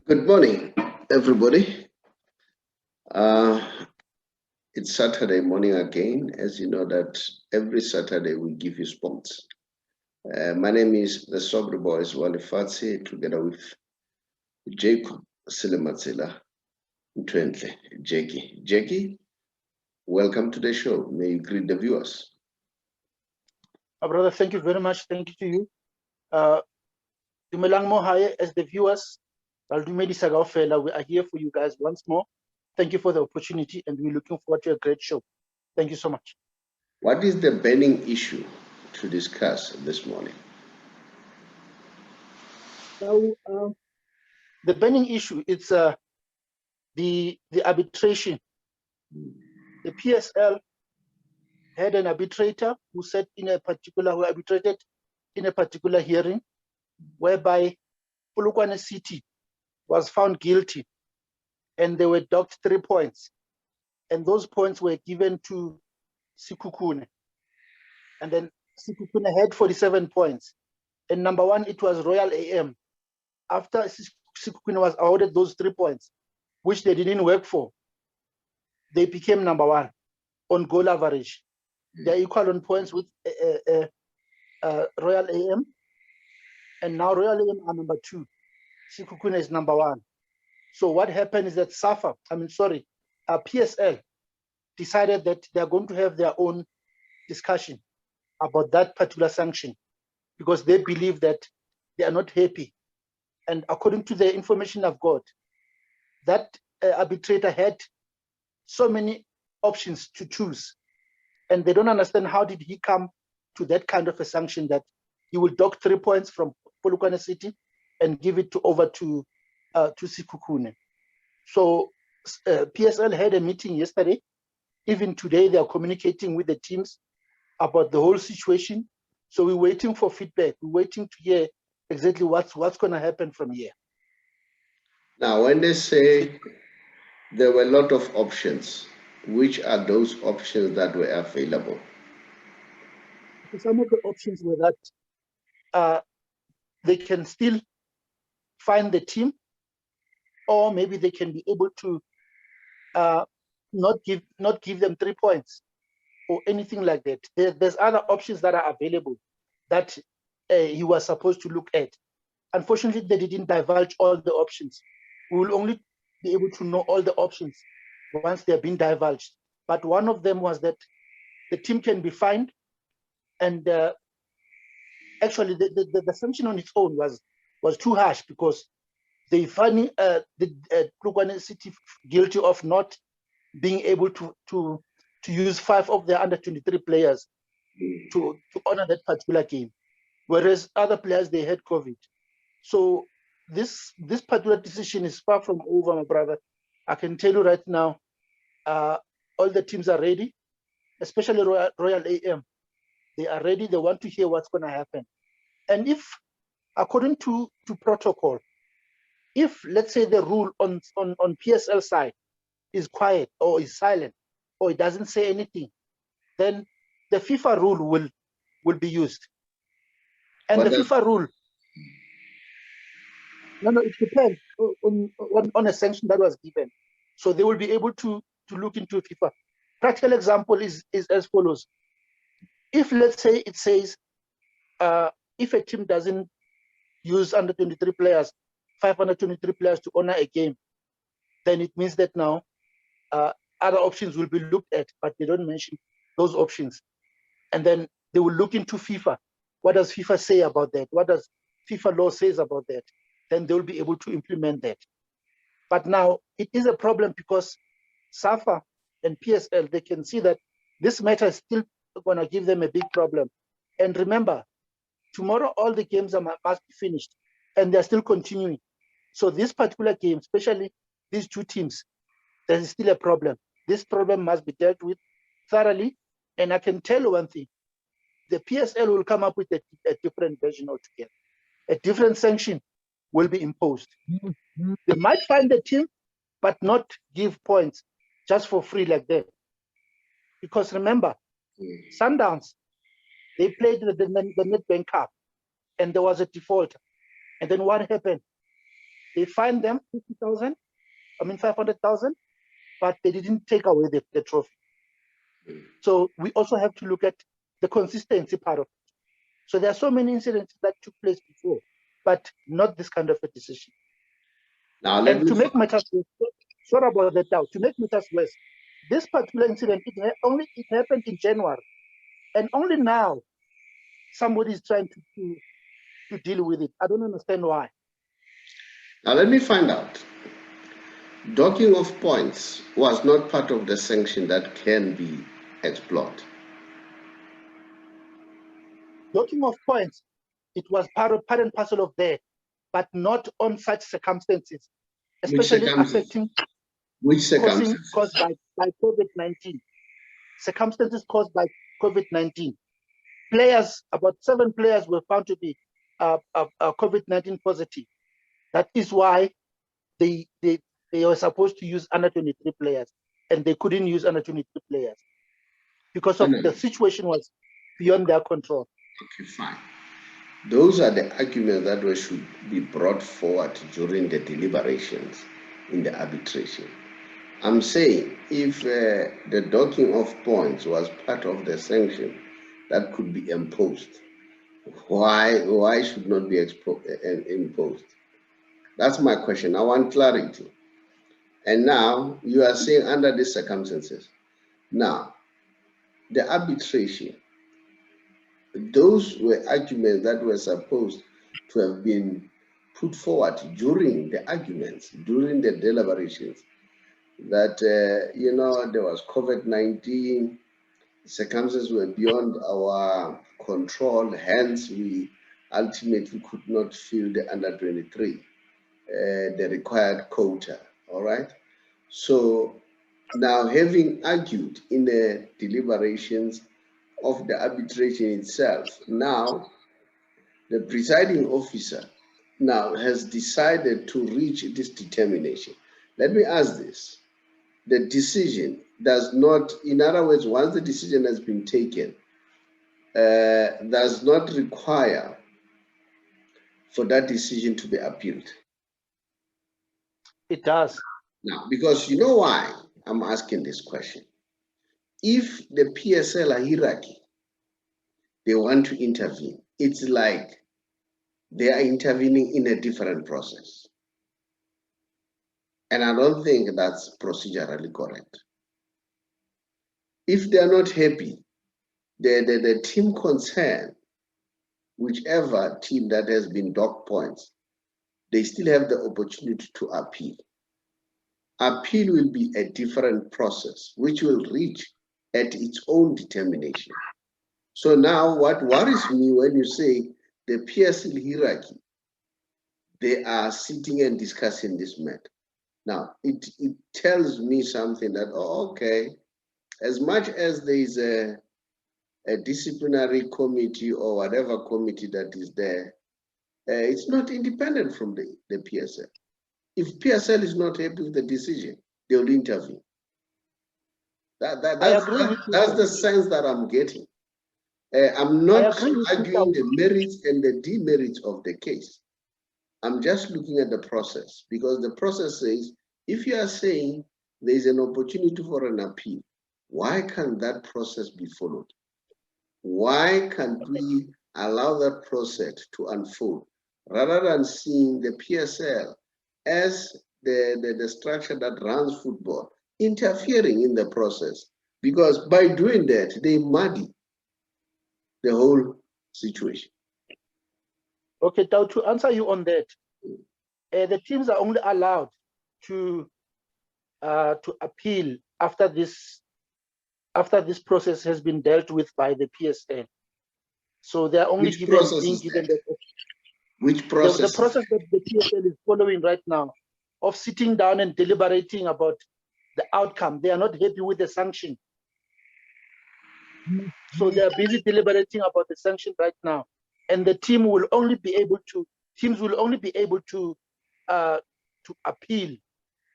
Good morning, everybody. It's Saturday morning again. As you know that every Saturday we give you sports. My name is the Sobri Boys Wale Fatsi, together with Jacob Silematsila Ntwentle, Jackie. Jackie, welcome to the show. May you greet the viewers. Brother, thank you very much. Thank you to you. Dumelang mo haye as the viewers. We are here for you guys once more. Thank you for the opportunity, and we're looking forward to a great show. Thank you so much. What is the burning issue to discuss this morning? So, the burning issue is the arbitration. The PSL had an arbitrator who arbitrated in a particular hearing, whereby Polokwane City was found guilty, and they were docked 3 points, and those points were given to Sekhukhune, and then Sekhukhune had 47 points, and number one, it was Royal AM. After Sekhukhune was awarded those 3 points, which they didn't work for, they became number one on goal average. They're equal on points with Royal AM, and now Royal AM are number two. Sekhukhune is number one. So what happened is that PSL decided that they're going to have their own discussion about that particular sanction, because they believe that they are not happy. And according to the information I've got, that arbitrator had so many options to choose, and they don't understand how did he come to that kind of a sanction that he will dock 3 points from Polokwane City and give it over to Sekhukhune. So PSL had a meeting yesterday. Even today, they are communicating with the teams about the whole situation. So we're waiting for feedback. We're waiting to hear exactly what's going to happen from here. Now, when they say there were a lot of options, which are those options that were available? Some of the options were that they can still find the team, or maybe they can be able to not give them 3 points or anything like that. There's other options that are available that he was supposed to look at. Unfortunately, they didn't divulge all the options. We will only be able to know all the options once they're being divulged. But one of them was that the team can be fined, and actually the sanction on its own was too harsh, because they find the Polokwane City guilty of not being able to use 5 of their under 23 players to honor that particular game, whereas other players, they had COVID. So this particular decision is far from over, my brother. I can tell you right now, all the teams are ready, especially Royal AM. They are ready. They want to hear what's going to happen. And if, according to protocol, if, let's say, the rule on PSL side is quiet or is silent or it doesn't say anything, then the FIFA rule will be used. And the FIFA rule, it depends on a sanction that was given. So they will be able to look into FIFA. Practical example is as follows. If, let's say, it says if a team doesn't use under 23 players, 523 players to honor a game, then it means that now other options will be looked at, but they don't mention those options. And then they will look into FIFA. What does FIFA say about that? What does FIFA law says about that? Then they will be able to implement that. But now it is a problem, because SAFA and PSL, they can see that this matter is still going to give them a big problem. And remember, tomorrow all the games must be finished, and they're still continuing. So this particular game, especially these two teams, there is still a problem. This problem must be dealt with thoroughly. And I can tell you one thing, the PSL will come up with a different version altogether. A different sanction will be imposed. They might find the team, but not give points just for free like that. Because remember, Sundowns, they played the Nedbank Cup, and there was a default. And then what happened? They fined them 500,000, but they didn't take away the trophy. So we also have to look at the consistency part of it. So there are so many incidents that took place before, but not this kind of a decision. Now, And to make matters worse, sorry about that now, to make matters worse, this particular incident, it happened in January. And only now, somebody is trying to deal with it. I don't understand why. Now, let me find out. Docking of points was not part of the sanction that can be explored. Docking of points, it was part and parcel of there, but not on such circumstances, especially affecting which circumstances caused by COVID-19. Circumstances caused by COVID-19. Players, about 7 players were found to be COVID-19 positive. That is why they were supposed to use under 23 players, and they couldn't use under 23 players because of the situation was beyond their control. Okay, fine. Those are the arguments that should be brought forward during the deliberations in the arbitration. I'm saying if the docking of points was part of the sanction that could be imposed, why should not be imposed? That's my question. I want clarity. And now you are saying under these circumstances. Now, the arbitration, those were arguments that were supposed to have been put forward during the arguments, during the deliberations, that, there was COVID-19, circumstances were beyond our control, hence we ultimately could not fill the under 23, the required quota, all right? So now, having argued in the deliberations of the arbitration itself, now the presiding officer now has decided to reach this determination. Let me ask this. The decision does not, in other words, once the decision has been taken, does not require for that decision to be appealed. It does. Now, because you know why I'm asking this question. If the PSL hierarchy, they want to intervene, it's like they are intervening in a different process. And I don't think that's procedurally correct. If they are not happy, the team concerned, whichever team that has been docked points, they still have the opportunity to appeal. Appeal will be a different process, which will reach at its own determination. So now what worries me when you say the PSL hierarchy, they are sitting and discussing this matter. Now, it tells me something that, okay, as much as there is a disciplinary committee or whatever committee that is there, it's not independent from the PSL. If PSL is not happy with the decision, they will intervene. That's the sense that I'm getting. I'm not arguing the merits and the demerits of the case. I'm just looking at the process, because the process says, if you are saying there is an opportunity for an appeal, why can't that process be followed? Why can't we allow that process to unfold rather than seeing the PSL as the structure that runs football interfering in the process? Because by doing that, they muddy the whole situation. Okay, now to answer you on that, the teams are only allowed to appeal after this process has been dealt with by the PSL. So they are only being given that option. Which process? The process that the PSL is following right now, of sitting down and deliberating about the outcome. They are not happy with the sanction. So they are busy deliberating about the sanction right now. And the teams will only be able to appeal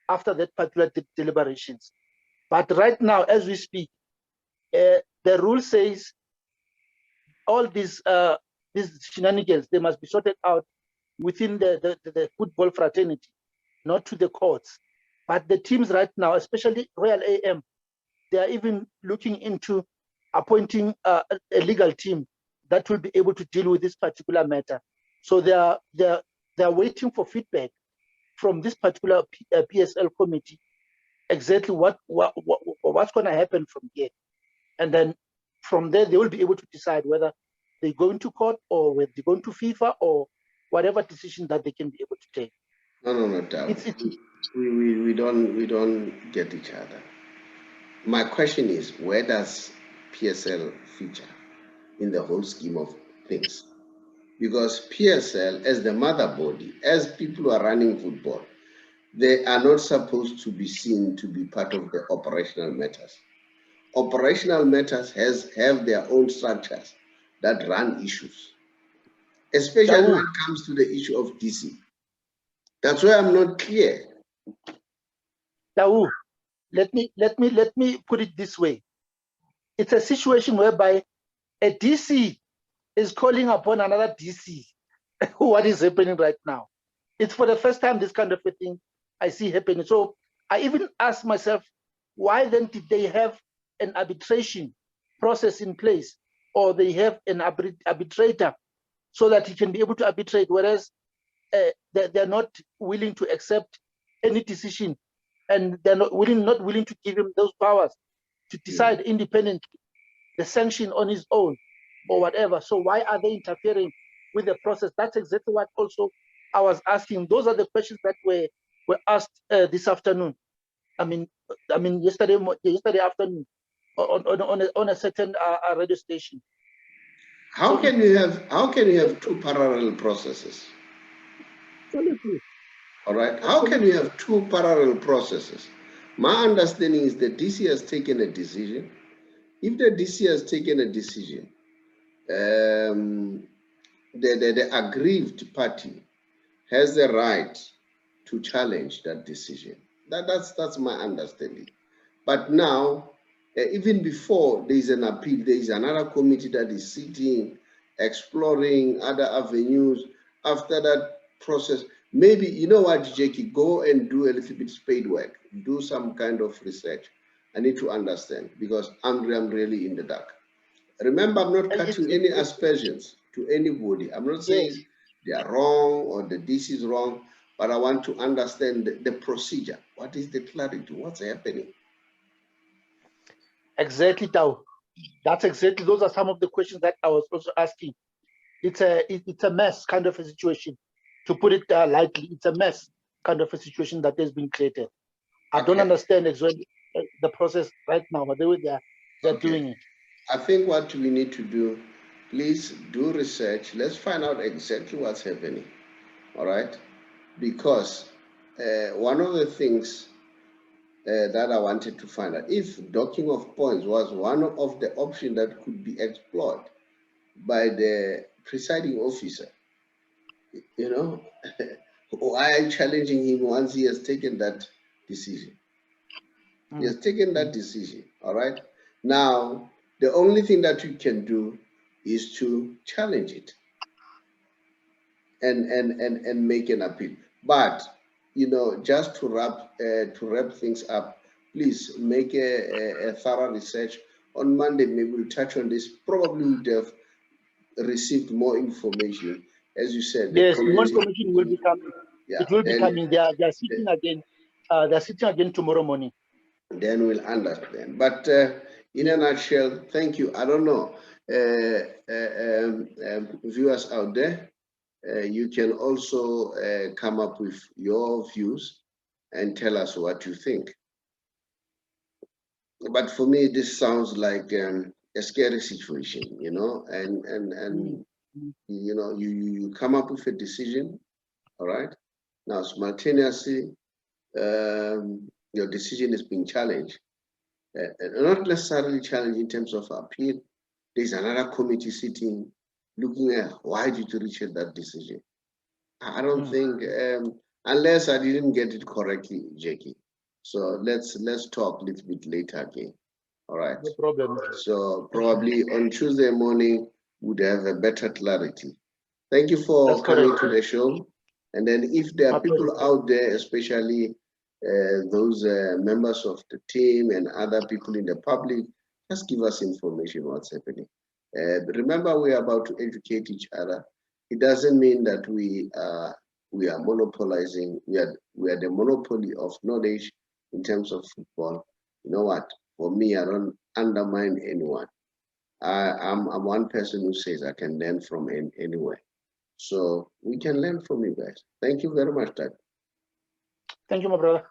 after that particular deliberations. But right now, as we speak, the rule says all these shenanigans, they must be sorted out within the football fraternity, not to the courts. But the teams right now, especially Royal AM, they are even looking into appointing a legal team that will be able to deal with this particular matter. So they're waiting for feedback from this particular PSL committee, exactly what's going to happen from here. And then from there, they will be able to decide whether they go into court or whether they go into FIFA or whatever decision that they can be able to take. No, Tao. We don't get each other. My question is, where does PSL feature in the whole scheme of things? Because PSL, as the mother body, as people who are running football, they are not supposed to be seen to be part of the operational matters. Operational matters have their own structures that run issues, especially when it comes to the issue of DC. That's why I'm not clear. Tau, let me put it this way. It's a situation whereby a DC is calling upon another DC. What is happening right now? It's for the first time this kind of a thing I see happening. So I even ask myself, why then did they have an arbitration process in place, or they have an arbitrator so that he can be able to arbitrate, whereas they're not willing to accept any decision, and they're not willing to give him those powers to decide independently the sanction on his own or whatever. So why are they interfering with the process? That's exactly what also I was asking. Those are the questions that were asked this afternoon. I mean yesterday afternoon on a certain radio station. How can you have two parallel processes? Absolutely. All right. How can you have two parallel processes? My understanding is the DC has taken a decision. If the DC has taken a decision, the aggrieved party has the right to challenge that decision. That's my understanding. But now, even before there is an appeal, there is another committee that is sitting, exploring other avenues. After that process, maybe, you know what, Jackie, go and do a little bit spade work, do some kind of research. I need to understand, because I'm really in the dark. Remember, I'm not cutting any aspersions to anybody. I'm not saying they are wrong or the DC is wrong, but I want to understand the procedure. What is the clarity? What's happening? Exactly, Tao. That's exactly, those are some of the questions that I was also asking. It's a mess kind of a situation. To put it lightly, it's a mess kind of a situation that has been created. I don't understand exactly the process right now, but the way they're doing it. I think what we need to do, please do research. Let's find out exactly what's happening. All right? Because one of the things that I wanted to find out, if docking of points was one of the options that could be explored by the presiding officer, you know, why are you challenging him once he has taken that decision? He has taken that decision, all right? Now, the only thing that you can do is to challenge it and make an appeal. But, you know, just to wrap things up, please make a thorough research. On Monday, maybe we'll touch on this. Probably would have received more information. As you said, yes, more information will be coming. Yeah, it will be coming. They are sitting again. They're sitting again tomorrow morning. Then we'll understand. But in a nutshell, thank you. I don't know, viewers out there, you can also come up with your views and tell us what you think. But for me, this sounds like a scary situation, you know, and you know, you come up with a decision, all right? Now, simultaneously, your decision is being challenged. Not necessarily challenged in terms of appeal. There's another committee sitting, looking at why did you reach that decision. I don't think, unless I didn't get it correctly, Jackie. So let's talk a little bit later again. All right. No problem. So probably on Tuesday morning would have a better clarity Thank you for That's coming correct. to the show. And then if there My are people pleasure. out there, especially those members of the team and other people in the public, just give us information what's happening. Remember, we are about to educate each other. It doesn't mean that we are monopolizing. We are the monopoly of knowledge in terms of football. You know what? For me, I don't undermine anyone. I'm one person who says I can learn from anywhere. So we can learn from you guys. Thank you very much, Dad. Thank you, my brother.